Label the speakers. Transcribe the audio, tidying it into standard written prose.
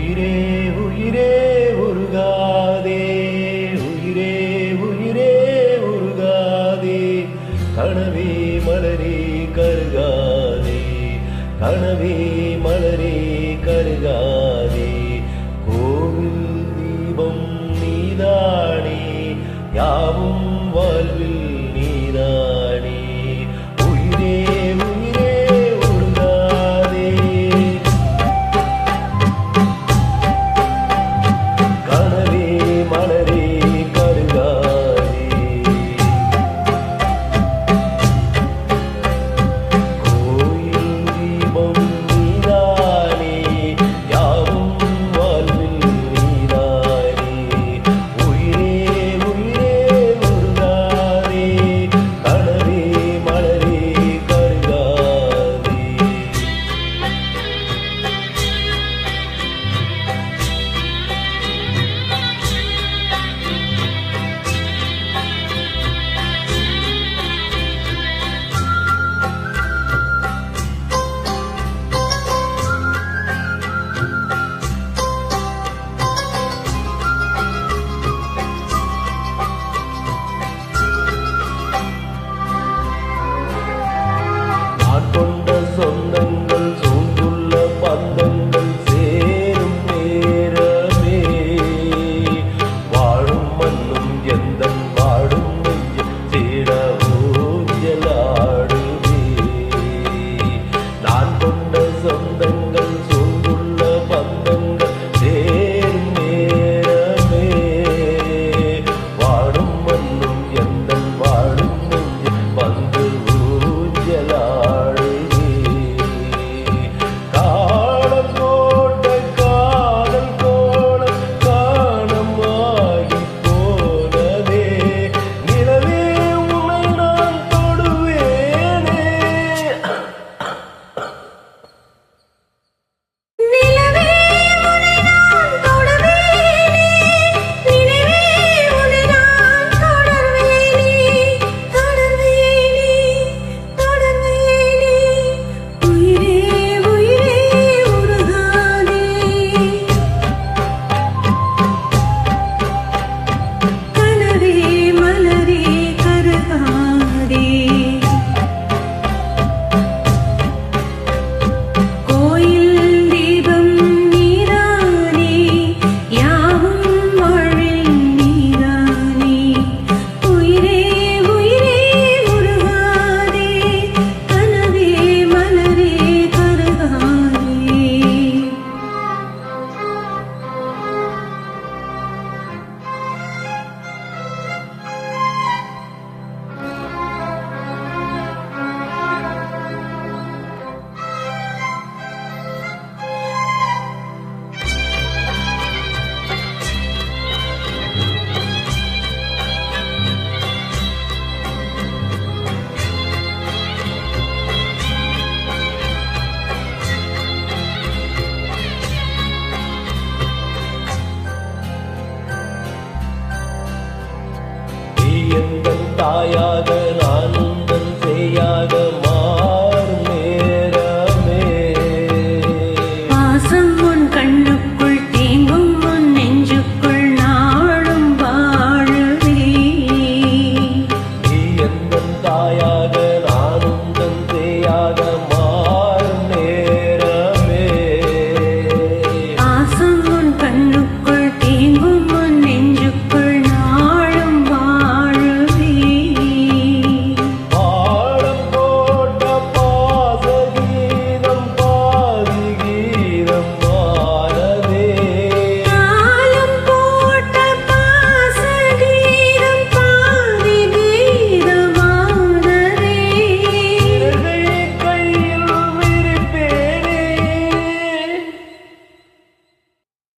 Speaker 1: உயிரே உயிரே உருகாதே, உயிரே உயிரே உருகாதே, கனவே மலரே கருகாதே, கனவே மலரே கருகாதே. கோவில் தீபம் நீதானே, யாவும் வாழ்வில் நீதானே. உயிரே உயிரே உருகாதே, கனவே மலரே கருகாதே. கோயில் தீபம் நீதானே, யாவும் வாழ்வில் நீதானே. உயிரே உயிரே உருகாதே, கனவே மலரே கருகாதே. நான் கொண்ட சொந்தங்கள் சூழ்ந்துள்ள பந்தங்கள் சேரும் நேரமே, வாழும் மண்ணும் எந்தன் வாடும் நெஞ்சம் சேர ஊஞ்சலாடுமே. நான் கொண்ட சொந்தங்கள் சூழ்ந்துள்ள பந்தங்கள் சேரும் நேரமே, வாடும் மண்ணும் எந்தன் வாடும் நெஞ்சம் வந்து ஊஞ்சலாடுமே. காலம் போட்ட காதல் கோலம் காணமாகி போனதே, நிலவே உன்னை நான் தொடுவேனே.
Speaker 2: நிலவே உன்னை நான் தொடுவேனே, நிலவே உன்னை நான் தொடர்வேனே, தொடர்வேனே, தொடர்வேனே. உயிரே உயிரே உருகாதே, கனவே மலரே கருகாதே. கோயில் தீபம் நீதானே, யாவும் வாழ்வில் நீதானே. உயிரே உயிரே உருகாதே, கனவே மலரே கருகாதே.
Speaker 1: நீ எந்தன் தாயாக